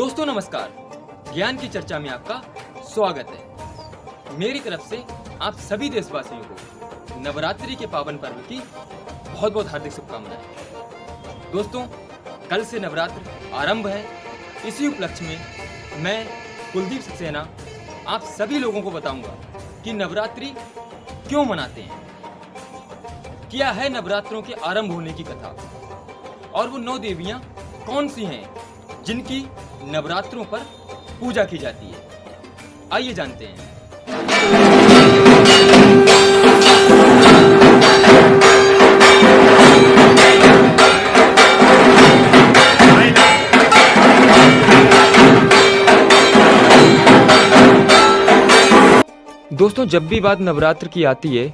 दोस्तों नमस्कार, ज्ञान की चर्चा में आपका स्वागत है। मेरी तरफ से आप सभी देशवासियों को नवरात्रि के पावन पर्व की बहुत बहुत हार्दिक शुभकामनाएं। दोस्तों, कल से नवरात्र आरंभ है। इसी उपलक्ष्य में मैं कुलदीप सक्सेना आप सभी लोगों को बताऊंगा कि नवरात्रि क्यों मनाते हैं, क्या है नवरात्रों के आरंभ होने की कथा, और वो 9 देवियां कौन सी हैं जिनकी नवरात्रों पर पूजा की जाती है। आइए जानते हैं। दोस्तों, जब भी बात नवरात्र की आती है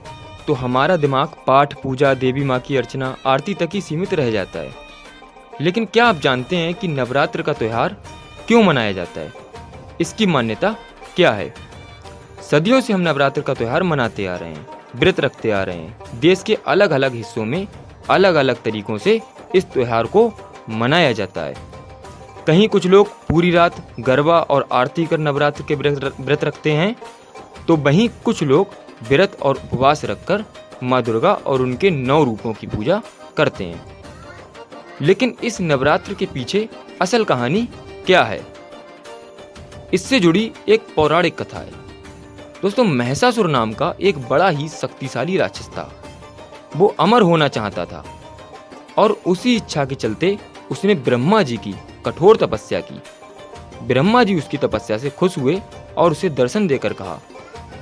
तो हमारा दिमाग पाठ, पूजा, देवी माँ की अर्चना, आरती तक ही सीमित रह जाता है। लेकिन क्या आप जानते हैं कि नवरात्र का त्योहार क्यों मनाया जाता है? इसकी मान्यता क्या है? सदियों से हम नवरात्र का त्योहार मनाते आ रहे हैं, व्रत रखते आ रहे हैं। देश के अलग अलग हिस्सों में अलग अलग तरीकों से इस त्योहार को मनाया जाता है। कहीं कुछ लोग पूरी रात गरबा और आरती कर नवरात्र के व्रत रखते हैं, तो वहीं कुछ लोग व्रत और उपवास रखकर माँ दुर्गा और उनके 9 रूपों की पूजा करते हैं। लेकिन इस नवरात्र के पीछे असल कहानी क्या है? इससे जुड़ी एक पौराणिक कथा है। दोस्तों, महिषासुर नाम का एक बड़ा ही शक्तिशाली राक्षस था। वो अमर होना चाहता था और उसी इच्छा के चलते उसने ब्रह्मा जी की कठोर तपस्या की। ब्रह्मा जी उसकी तपस्या से खुश हुए और उसे दर्शन देकर कहा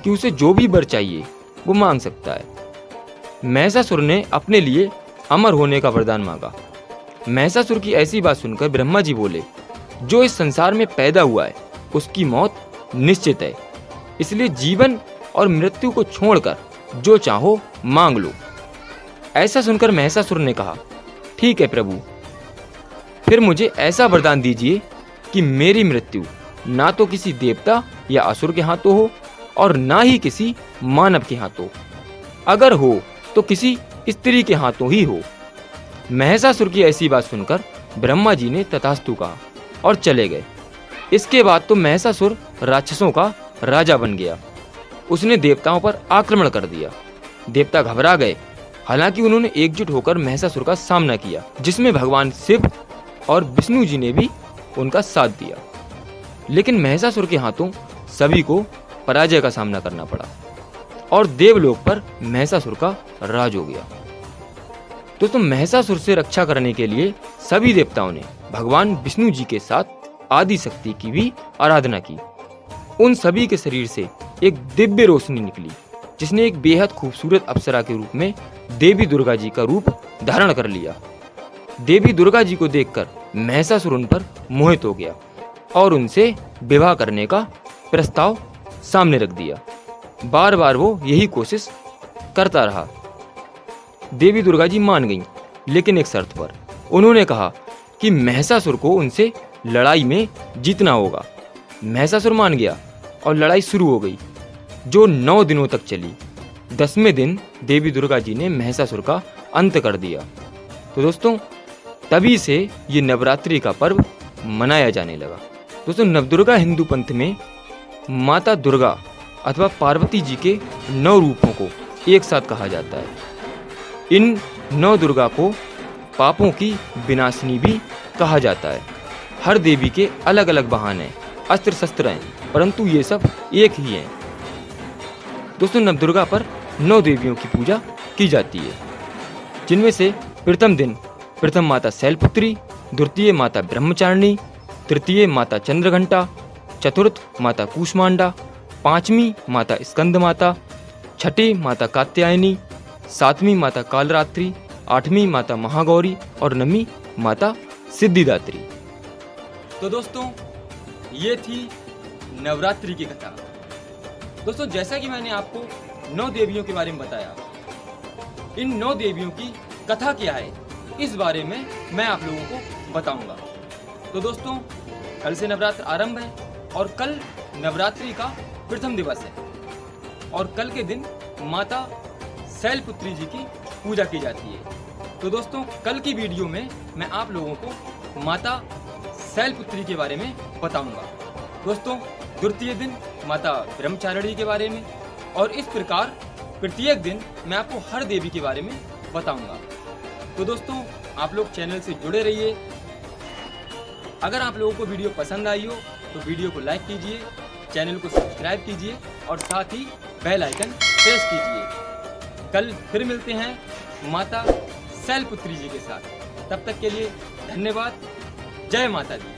कि उसे जो भी वर चाहिए वो मांग सकता है। महिषासुर ने अपने लिए अमर होने का वरदान मांगा। महिषासुर की ऐसी बात सुनकर ब्रह्मा जी बोले, जो इस संसार में पैदा हुआ है उसकी मौत निश्चित है, इसलिए जीवन और मृत्यु को छोड़कर जो चाहो मांग लो। ऐसा सुनकर महिषासुर ने कहा, ठीक है प्रभु, फिर मुझे ऐसा वरदान दीजिए कि मेरी मृत्यु ना तो किसी देवता या असुर के हाथों हो और ना ही किसी मानव के हाथों, अगर हो तो किसी स्त्री के हाथों ही हो। महिषासुर की ऐसी बात सुनकर ब्रह्मा जी ने तथास्तु कहा और चले गए। इसके बाद तो महिषासुर राक्षसों का राजा बन गया। उसने देवताओं पर आक्रमण कर दिया। देवता घबरा गए। हालांकि उन्होंने एकजुट होकर महिषासुर का सामना किया, जिसमें भगवान शिव और विष्णु जी ने भी उनका साथ दिया। लेकिन महिषासुर के हाथों सभी को पराजय का सामना करना पड़ा और देवलोक पर महिषासुर का राज हो गया। दोस्तों, महिषासुर से रक्षा करने के लिए सभी देवताओं ने भगवान विष्णु जी के साथ आदि शक्ति की भी आराधना की। उन सभी के शरीर से एक दिव्य रोशनी निकली, जिसने एक बेहद खूबसूरत अप्सरा के रूप में देवी दुर्गा जी का रूप धारण कर लिया। देवी दुर्गा जी को देखकर महिषासुर उन पर मोहित हो गया और उनसे विवाह करने का प्रस्ताव सामने रख दिया। बार बार वो यही कोशिश करता रहा। देवी दुर्गा जी मान गईं, लेकिन एक शर्त पर। उन्होंने कहा कि महिषासुर को उनसे लड़ाई में जीतना होगा। महिषासुर मान गया और लड़ाई शुरू हो गई, जो 9 दिनों तक चली। 10वें दिन देवी दुर्गा जी ने महिषासुर का अंत कर दिया। तो दोस्तों, तभी से ये नवरात्रि का पर्व मनाया जाने लगा। दोस्तों, नवदुर्गा हिंदू पंथ में माता दुर्गा अथवा पार्वती जी के 9 रूपों को एक साथ कहा जाता है। इन 9 दुर्गा को पापों की विनाशिनी भी कहा जाता है। हर देवी के अलग अलग वाहन हैं, अस्त्र शस्त्र हैं, परंतु ये सब एक ही हैं। दोस्तों, नवदुर्गा पर 9 देवियों की पूजा की जाती है, जिनमें से प्रथम दिन प्रथम माता शैलपुत्री, द्वितीय माता ब्रह्मचारिणी, तृतीय माता चंद्रघंटा, चतुर्थ माता कूष्मांडा, 5वीं माता स्कंद माता, छठी माता कात्यायनी, 7वीं माता कालरात्रि, 8वीं माता महागौरी और 9वीं माता सिद्धिदात्री। तो दोस्तों, ये थी नवरात्रि की कथा। दोस्तों, जैसा कि मैंने आपको 9 देवियों के बारे में बताया, इन 9 देवियों की कथा क्या है, इस बारे में मैं आप लोगों को बताऊंगा। तो दोस्तों, कल से नवरात्र आरंभ है और कल नवरात्रि का प्रथम दिवस है और कल के दिन माता शैलपुत्री जी की पूजा की जाती है। तो दोस्तों, कल की वीडियो में मैं आप लोगों को माता शैलपुत्री के बारे में बताऊंगा। दोस्तों, द्वितीय दिन माता ब्रह्मचारिणी के बारे में, और इस प्रकार प्रत्येक दिन मैं आपको हर देवी के बारे में बताऊंगा। तो दोस्तों, आप लोग चैनल से जुड़े रहिए। अगर आप लोगों को वीडियो पसंद आई हो तो वीडियो को लाइक कीजिए, चैनल को सब्सक्राइब कीजिए और साथ ही बेल आइकन प्रेस कीजिए। कल फिर मिलते हैं माता शैलपुत्री जी के साथ। तब तक के लिए धन्यवाद। जय माता दी।